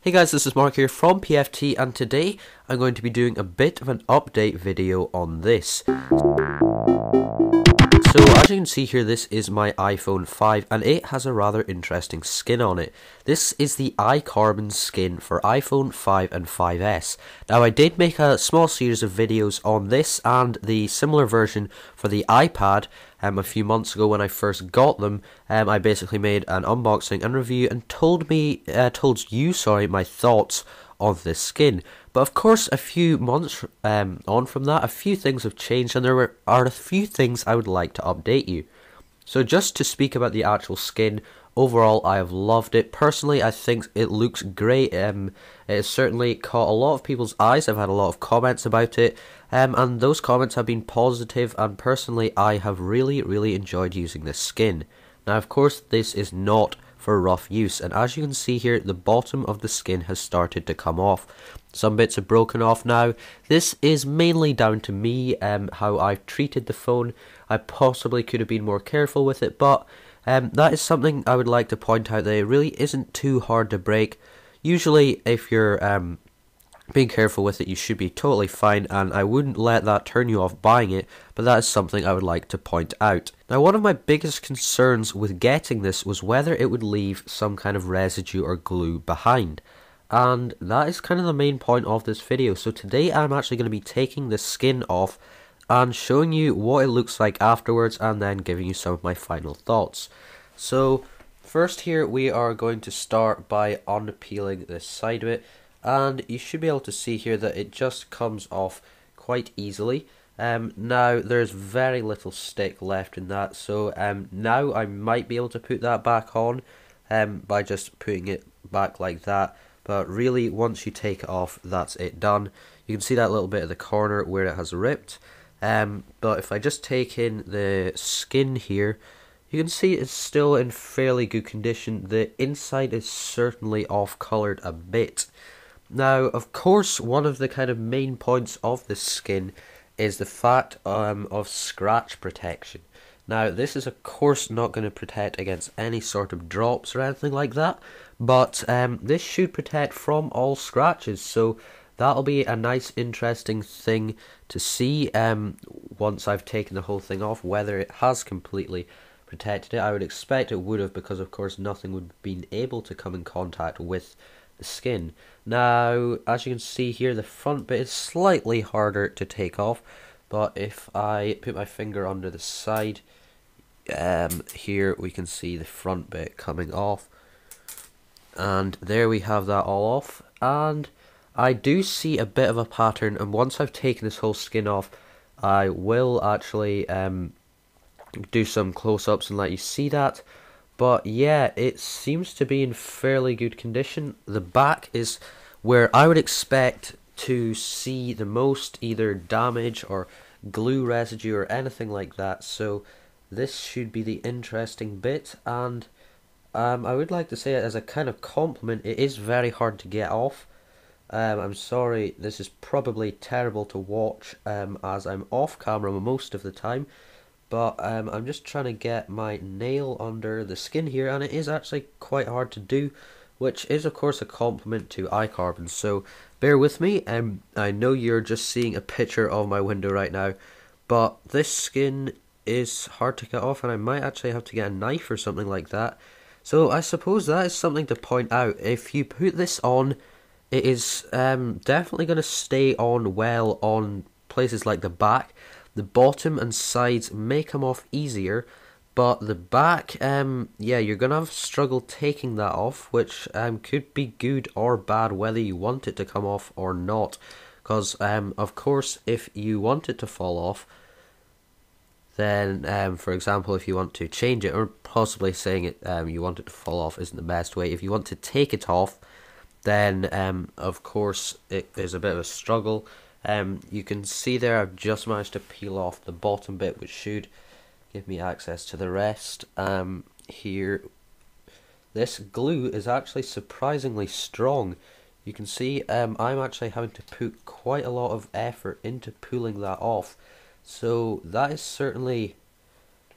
Hey guys, this is Mark here from PFT, and today I'm going to be doing a bit of an update video on this. So as you can see here, this is my iPhone 5 and it has a rather interesting skin on it. This is the iCarbons skin for iPhone 5 and 5S. Now I did make a small series of videos on this and the similar version for the iPad a few months ago when I first got them. I basically made an unboxing and review and told you my thoughts on this skin. But of course, a few months on from that, a few things have changed, and there are a few things I would like to update you. So just to speak about the actual skin, overall I have loved it. Personally, I think it looks great. It has certainly caught a lot of people's eyes. I've had a lot of comments about it, and those comments have been positive, and personally I have really enjoyed using this skin. Now of course this is not for rough use, and as you can see here, the bottom of the skin has started to come off. Some bits are broken off now. This is mainly down to me, how I've treated the phone. I possibly could have been more careful with it, but that is something I would like to point out, that it really isn't too hard to break. Usually if you're being careful with it, you should be totally fine, and I wouldn't let that turn you off buying it, but that is something I would like to point out. Now, one of my biggest concerns with getting this was whether it would leave some kind of residue or glue behind, and that is kind of the main point of this video. So today I'm actually going to be taking the skin off and showing you what it looks like afterwards, and then giving you some of my final thoughts. So first here we are going to start by unpeeling this side of it. And you should be able to see here that it just comes off quite easily. Now there's very little stick left in that, so now I might be able to put that back on by just putting it back like that. But really, once you take it off, that's it done. You can see that little bit of the corner where it has ripped. But if I just take in the skin here, you can see it's still in fairly good condition. The inside is certainly off-coloured a bit. Now, of course, one of the kind of main points of this skin is the fact of scratch protection. Now, this is of course not going to protect against any sort of drops or anything like that, but this should protect from all scratches, so that'll be a nice interesting thing to see once I've taken the whole thing off, whether it has completely protected it. I would expect it would have, because of course nothing would have been able to come in contact with the skin. Now, as you can see here, the front bit is slightly harder to take off, but if I put my finger under the side, here we can see the front bit coming off, and there we have that all off. And I do see a bit of a pattern, and once I've taken this whole skin off, I will actually do some close-ups and let you see that. But yeah, it seems to be in fairly good condition. The back is where I would expect to see the most either damage or glue residue or anything like that. So this should be the interesting bit, and I would like to say it as a kind of compliment, it is very hard to get off. I'm sorry, this is probably terrible to watch as I'm off camera most of the time. But I'm just trying to get my nail under the skin here, and it is actually quite hard to do, which is of course a compliment to iCarbons. So bear with me. I know you're just seeing a picture of my window right now, but this skin is hard to get off, and I might actually have to get a knife or something like that. So I suppose that is something to point out. If you put this on, it is definitely going to stay on well on places like the back. The bottom and sides may come off easier, but the back, yeah, you're going to have struggle taking that off, which could be good or bad whether you want it to come off or not. Because, of course, if you want it to fall off, then, for example, if you want to change it, or possibly saying it, you want it to fall off isn't the best way. If you want to take it off, then, of course, it is a bit of a struggle. You can see there I've just managed to peel off the bottom bit, which should give me access to the rest. Here, this glue is actually surprisingly strong. You can see I'm actually having to put quite a lot of effort into pulling that off, so that is certainly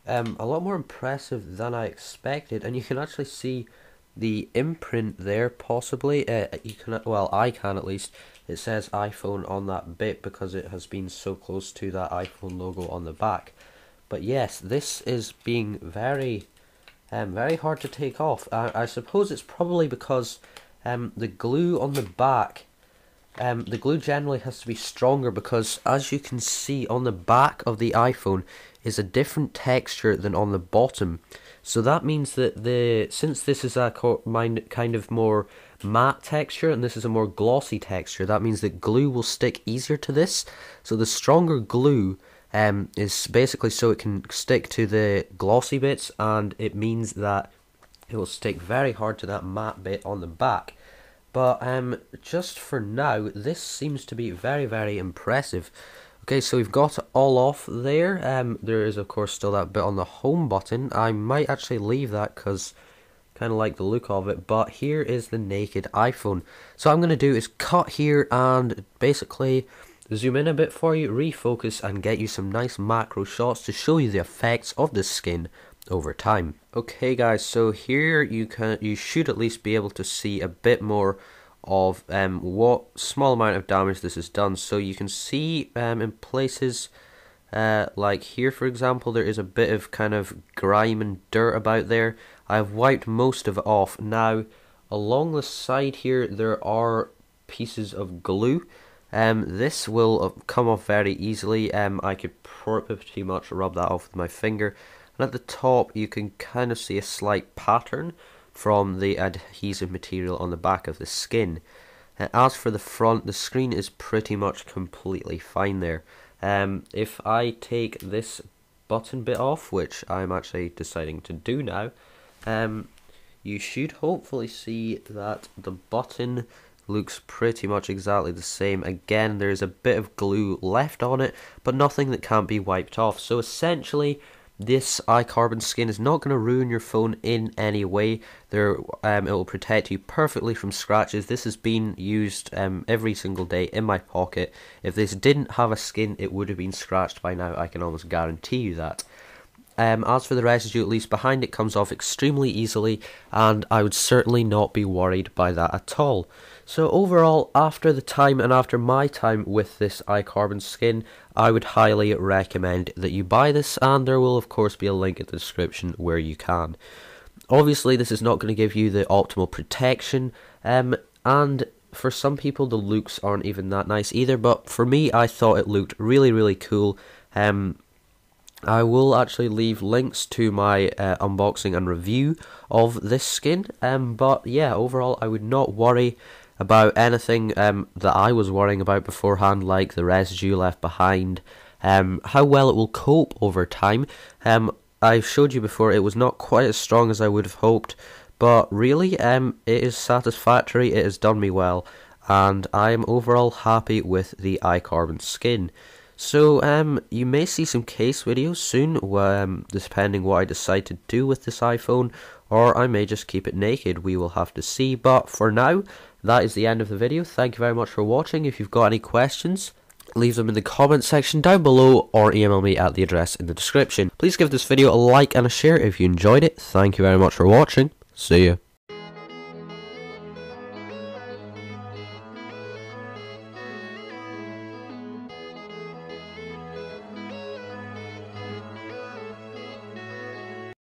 a lot more impressive than I expected. And you can actually see the imprint there, possibly. You can, well, I can at least. It says iPhone on that bit because it has been so close to that iPhone logo on the back. But yes, this is being very hard to take off. I suppose it's probably because the glue on the back, the glue generally has to be stronger because, as you can see, on the back of the iPhone is a different texture than on the bottom. So that means that since this is a kind of more matte texture and this is a more glossy texture, that means that glue will stick easier to this. So the stronger glue is basically so it can stick to the glossy bits, and it means that it will stick very hard to that matte bit on the back. But just for now, this seems to be very impressive. Okay, so we've got it all off there. There is of course still that bit on the home button. I might actually leave that because I kind of like the look of it. But here is the naked iPhone. So what I'm going to do is cut here and basically zoom in a bit for you, refocus, and get you some nice macro shots to show you the effects of the skin over time. Okay guys, so here you should at least be able to see a bit more of what small amount of damage this has done. So you can see in places like here, for example, there is a bit of kind of grime and dirt about there. I've wiped most of it off. Now along the side here there are pieces of glue. This will come off very easily. I could pretty much rub that off with my finger. And at the top you can kind of see a slight pattern from the adhesive material on the back of the skin. As for the front, the screen is pretty much completely fine there. If I take this button bit off, which I'm actually deciding to do now, you should hopefully see that the button looks pretty much exactly the same. Again, there's a bit of glue left on it, but nothing that can't be wiped off. So essentially, this iCarbons skin is not going to ruin your phone in any way. It will protect you perfectly from scratches. This has been used every single day in my pocket. If this didn't have a skin, it would have been scratched by now. I can almost guarantee you that. As for the residue, at least behind it comes off extremely easily, and I would certainly not be worried by that at all. So overall, after the time and after my time with this iCarbons skin, I would highly recommend that you buy this, and there will of course be a link in the description where you can. Obviously this is not going to give you the optimal protection, and for some people the looks aren't even that nice either, but for me I thought it looked really cool. I will actually leave links to my unboxing and review of this skin, but yeah, overall I would not worry about anything that I was worrying about beforehand, like the residue left behind, how well it will cope over time. I showed you before it was not quite as strong as I would have hoped, but really it is satisfactory, it has done me well, and I am overall happy with the iCarbons skin. So you may see some case videos soon, depending what I decide to do with this iPhone, or I may just keep it naked. We will have to see, but for now, that is the end of the video. Thank you very much for watching. If you've got any questions, leave them in the comment section down below, or email me at the address in the description. Please give this video a like and a share if you enjoyed it. Thank you very much for watching. See ya.